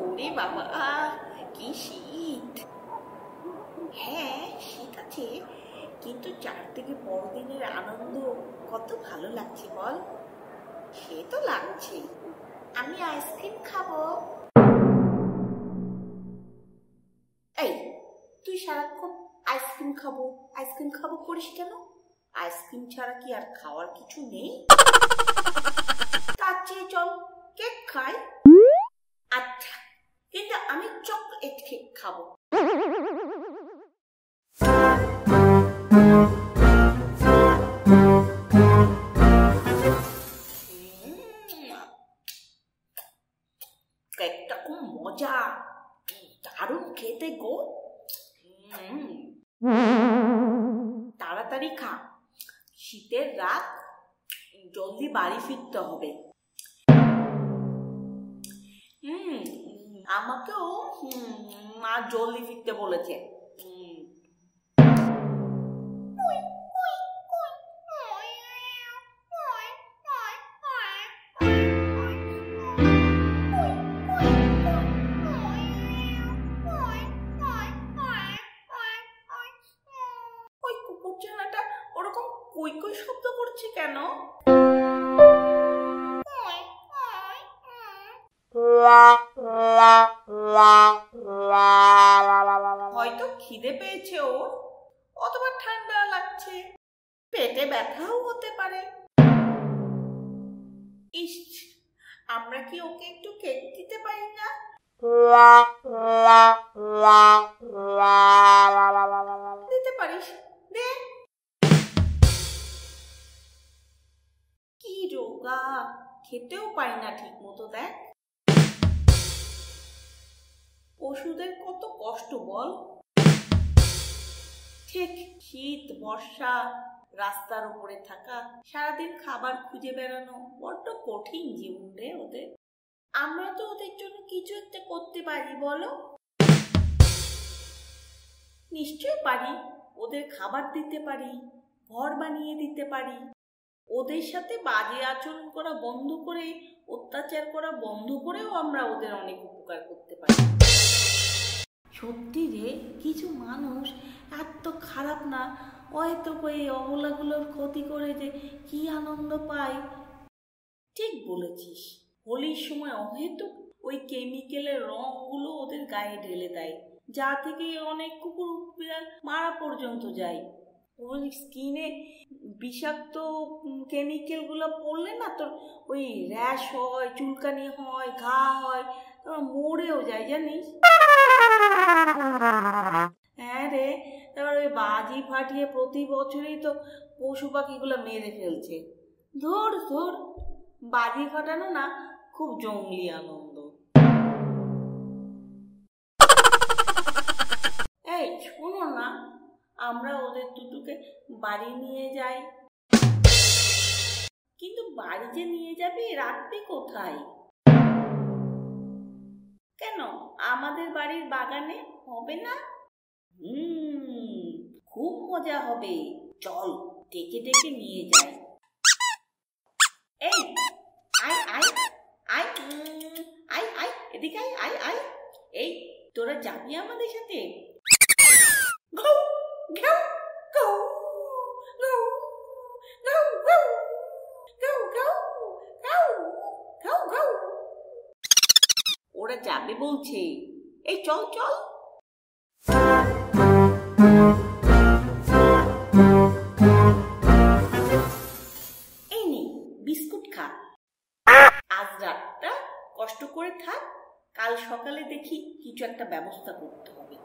ওরে বাবা, কি শীত! হ্যাঁ, শীত আছে, কিন্তু চারদিকে বড়দিনের আনন্দ কত ভালো লাগছে বল। সে তো লাগছে। আমি আইসক্রিম খাবো। এই, তুই সারাক্ষণ আইসক্রিম খাবো আইসক্রিম খাবো করিস কেন? আইসক্রিম ছাড়া কি আর খাওয়ার কিছু নেই? তার চেয়ে চল কেক খাই। আচ্ছা, কিন্তু আমি চকলেট কেক খাবো। কেকটা খুব মজা, দারুণ খেতে গো। তাড়াতাড়ি খা, শীতের রাত, জলদি বাড়ি ফিরতে হবে। আমাকেও মা জলদি ফিরতে বলেছে। ওই কুকুরছানাটা ওরকম কই কই শব্দ করছে কেন? হয়তো খিদে পেয়েছে ওর, অথবা ঠান্ডা লাগছে, পেটে ব্যথাও হতে পারে। ইস, আমরা কি ওকে একটু কেক দিতে পারি না? দিতে পারিস, দে। কি রোগা, খেতেও পারি না ঠিক মতো। দেখ, পশুদের কত কষ্ট বল। ঠিক শীত বর্ষা, রাস্তার উপরে থাকা, সারাদিন খাবার খুঁজে বেড়ানো, বড্ড কঠিন জীবন রে ওদের। আমরা তো ওদের জন্য কিছু একটা করতে পারি বলো? নিশ্চয় পারি। ওদের খাবার দিতে পারি, ঘর বানিয়ে দিতে পারি, ওদের সাথে বাজে আচরণ করা বন্ধ করে, অত্যাচার করা বন্ধ করেও আমরা ওদের অনেক উপকার করতে পারি। সত্যি রে, কিছু মানুষ এত খারাপ না, হয়তো এই অবলাগুলোর ক্ষতি করে যে কি আনন্দ পায়। ঠিক বলেছিস, হোলির সময় অহেতুক ওই কেমিক্যালের রঙগুলো ওদের গায়ে ঢেলে দেয়, যা থেকে অনেক কুকুর বিড়াল মারা পর্যন্ত যায়। ওই স্কিনে বিষাক্ত কেমিক্যালগুলো পড়লে না তোর ওই র্যাশ হয়, চুলকানি হয়, ঘা হয়, তোর মরেও যায় জানিস। হ্যাঁ রে, তারপর ওই বাজি ফাটিয়ে প্রতি বছরই তো পশু পাখিগুলো মেরে ফেলছে। ধর ধর, বাজি ফাটানো না খুব জঙ্গলি আনন্দ। এই শোনো না, আমরা ওদের দুটোকে বাড়ি নিয়ে যাই। কিন্তু বাড়ি যে নিয়ে যাবি, রাখবি কোথায়? কেন, আমাদের বাড়ির বাগানে হবে না? খুব মজা হবে, চল ডেকে ডেকে নিয়ে যাই। এই আয় আয় আয় আয় আয়, এদিকে আয় আয় আয়। এই, তোরা যাবি আমাদের সাথে? ঘাউ ঘাউ ঘাউ ঘাউ ঘাউ ঘাউ ঘাউ ঘাউ ঘাউ ঘাউ ঘাউ। ওরা যাবে বলছে, এই চল চল। এই নে বিস্কুট খা, আজ রাতটা কষ্ট করে থাক, কাল সকালে দেখি কিছু একটা ব্যবস্থা করতে হবে।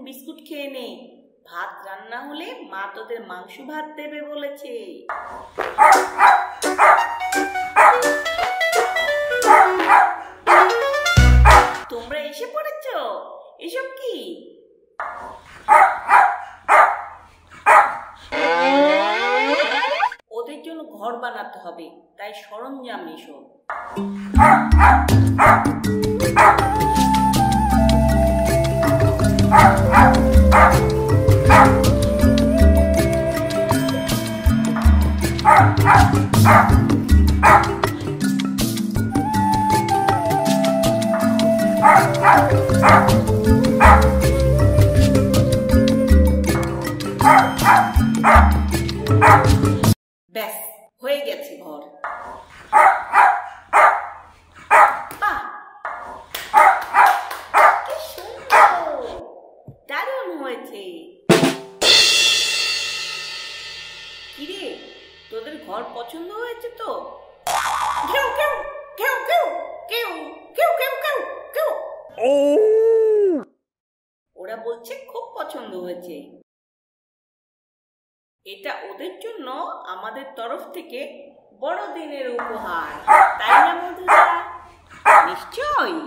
বিস্কুট খেয়ে নে, ভাত রান্না হলে মা তোদের মাংস ভাত দেবে বলেছে। তোমরা এসে পড়েছ, এসব কি? সরঞ্জাম এসব। ব্যাস হয়ে গেছে ঘর। কি সুন্দর, দারুণ হয়েছে। কিরে, তোদের ঘর পছন্দ হয়েছে তো? কেউ কেউ কেউ কেউ কেউ কেউ কেউ কেউ কেউ ওরা বলছে খুব পছন্দ হয়েছে। এটা ওদের জন্য আমাদের তরফ থেকে বড়দিনের উপহার, তাই না মধুরা? নিশ্চয়ই।